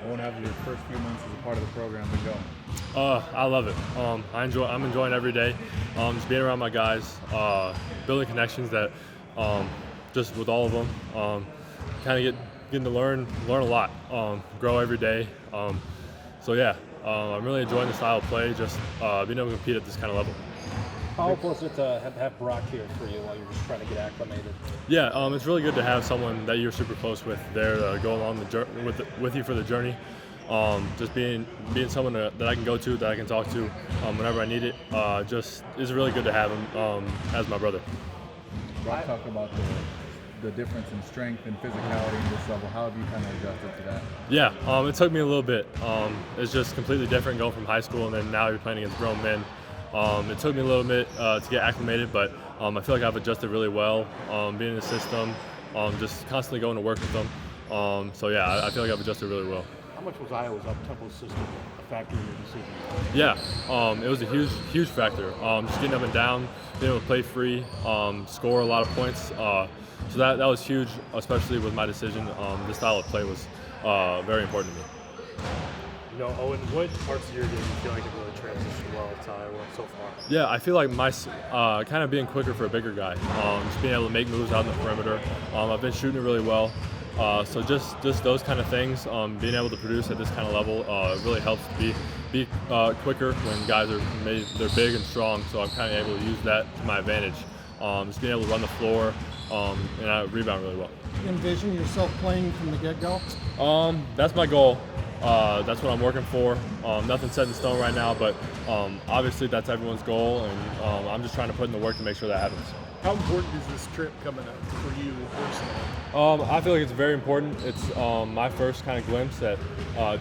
Won't have your first few months as a part of the program been going? I love it. I'm enjoying every day. Just being around my guys, building connections that just with all of them, kind of getting to learn a lot, grow every day. So yeah, I'm really enjoying the style of play. Just being able to compete at this kind of level. How was it to have Brock here for you while you were just trying to get acclimated? Yeah, it's really good to have someone that you're super close with there to go along with you for the journey. Just being someone that I can go to, that I can talk to whenever I need it, just is really good to have him as my brother. Brock talked about the difference in strength and physicality in this level. How have you kind of adjusted to that? Yeah, it took me a little bit. It's just completely different going from high school and then now you're playing against grown men. It took me a little bit to get acclimated, but I feel like I've adjusted really well. Being in the system, just constantly going to work with them. So yeah, I feel like I've adjusted really well. How much was Iowa's up-tempo system a factor in your decision? Yeah, it was a huge factor. Just getting up and down, being able to play free, score a lot of points. So that was huge, especially with my decision. This style of play was very important to me. You know, Owen, what parts of your game do you feel like have really transitioned well to Iowa so far? Yeah, I feel like my kind of being quicker for a bigger guy, just being able to make moves out in the perimeter. I've been shooting it really well. So just those kind of things, being able to produce at this kind of level really helps to be quicker when guys they're big and strong. So I'm kind of able to use that to my advantage. Just being able to run the floor and I rebound really well. You envision yourself playing from the get-go? That's my goal. That's what I'm working for. Nothing's set in stone right now, but obviously that's everyone's goal, and I'm just trying to put in the work to make sure that happens. How important is this trip coming up for you personally? I feel like it's very important. It's my first kind of glimpse at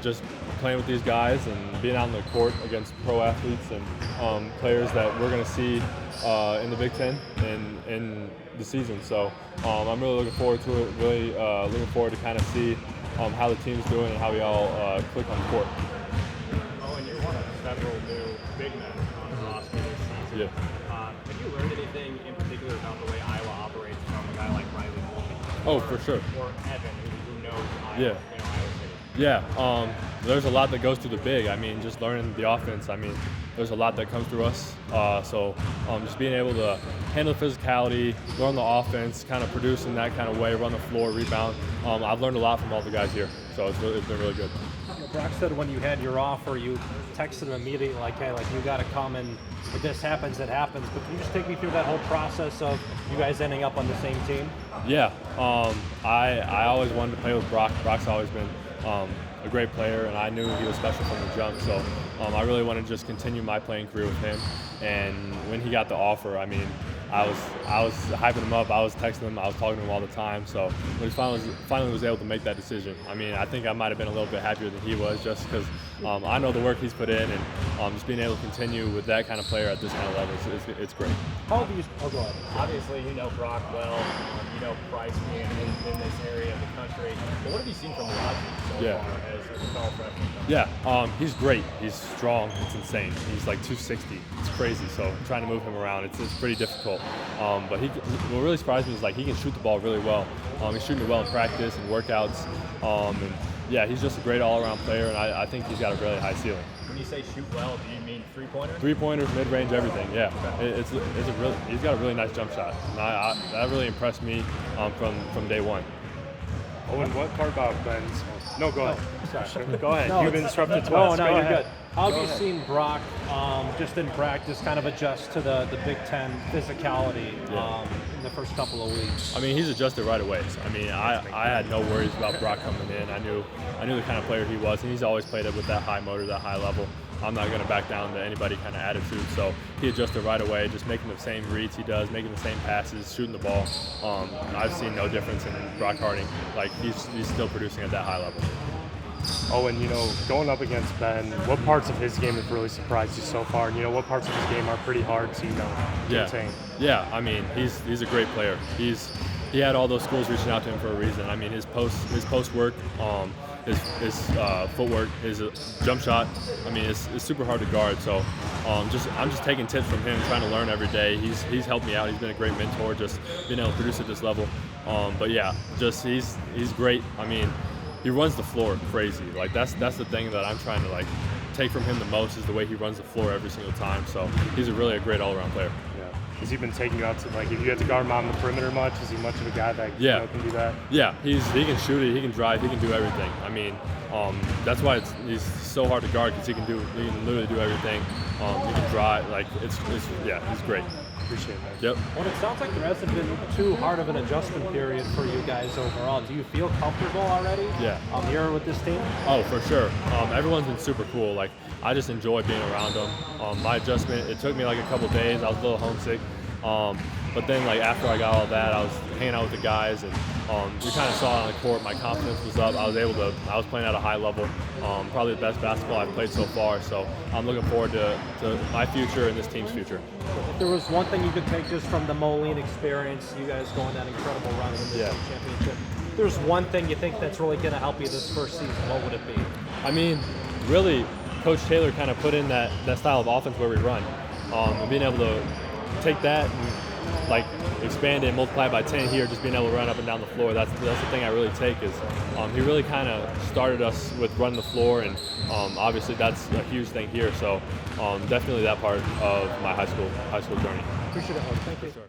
just playing with these guys and being out on the court against pro athletes and players that we're going to see in the Big Ten and in the season. So I'm really looking forward to it, really looking forward to kind of see how the team's doing and how we all click on the court. Owen, you're one of several new big men on the roster this season. Yeah. Have you learned anything in particular about the way Iowa operates from a guy like Riley Moulton? Oh, for sure. Or Evan, who knows Iowa, Yeah. Iowa City? Yeah, there's a lot that goes through the big. I mean, just learning the offense. I mean, there's a lot that comes through us. So just being able to handle the physicality, learn the offense, kind of produce in that kind of way, run the floor, rebound. I've learned a lot from all the guys here. So it's been really good. Brock said when you had your offer, you texted him immediately like, hey, like you got to come, and if this happens, it happens. But can you just take me through that whole process of you guys ending up on the same team? Yeah, I always wanted to play with Brock. Brock's always been a great player, and I knew he was special from the jump. So I really wanted to just continue my playing career with him. And when he got the offer, I mean, I was hyping him up. I was texting him. I was talking to him all the time. So when he finally was able to make that decision, I mean, I think I might have been a little bit happier than he was, just because I know the work he's put in, and just being able to continue with that kind of player at this kind of level, it's great. How have you? Oh, go ahead. Obviously, you know Brock well. You know Price being in this area of the country. But what have you seen from Logic so far as a fellow freshman? Yeah, he's great. He's strong. It's insane. He's like 260. It's crazy. So trying to move him around, it's pretty difficult. But what really surprised me is like he can shoot the ball really well. He's shooting it well in practice and workouts. And yeah, he's just a great all-around player, and I think he's got a really high ceiling. When you say shoot well, do you mean three-pointers? Three-pointers, mid-range, everything. Yeah, he's got a really nice jump shot. And that really impressed me from day one. Owen, what part about Ben's? No, go ahead. Sorry. Go ahead. No, You've been disrupted No, twice. no, Go you're ahead. good. How have you seen Brock just in practice kind of adjust to the Big Ten physicality in the first couple of weeks? I mean, he's adjusted right away. I mean, I had no worries about Brock coming in. I knew the kind of player he was, and he's always played it with that high motor, that high level. I'm not going to back down to anybody kind of attitude. So he adjusted right away, just making the same reads he does, making the same passes, shooting the ball. I've seen no difference in Brock Harding. Like, he's still producing at that high level. Owen, you know, going up against Ben, what parts of his game have really surprised you so far? And, you know, what parts of his game are pretty hard to, contain? Yeah, I mean, he's a great player. He had all those schools reaching out to him for a reason. I mean, his post work, his footwork, his jump shot. I mean, it's super hard to guard. So I'm just taking tips from him, trying to learn every day. He's helped me out. He's been a great mentor, just being able to produce at this level. But yeah, just he's great. I mean, he runs the floor crazy. Like that's the thing that I'm trying to like take from him the most is the way he runs the floor every single time. So he's really a great all-around player. Yeah. Has he been taking you out to, like, if you had to guard him on the perimeter much, is he much of a guy that Yeah. can do that? Yeah, he can shoot it, he can drive, he can do everything. I mean, that's why he's so hard to guard because he can literally do everything. He can drive, like yeah, he's great. Appreciate it, man. Yep. Well, it sounds like there hasn't been too hard of an adjustment period for you guys overall. Do you feel comfortable already? Yeah. Here with this team? Oh, for sure. Everyone's been super cool. Like, I just enjoy being around them. My adjustment, it took me like a couple days. I was a little homesick. But then, like, after I got all that, I was hanging out with the guys, and you kind of saw it on the court. My confidence was up. I was playing at a high level. Probably the best basketball I've played so far. So I'm looking forward to my future and this team's future. If there was one thing you could take just from the Moline experience, you guys going that incredible run in the Yeah. state championship, if there's one thing you think that's really going to help you this first season, what would it be? I mean, really, Coach Taylor kind of put in that style of offense where we run. And being able to take that and like expand it and multiply it by 10 here, just being able to run up and down the floor. That's the thing I really take is he really kind of started us with running the floor, and obviously that's a huge thing here. So definitely that part of my high school journey. Appreciate it, Owen. Thank you.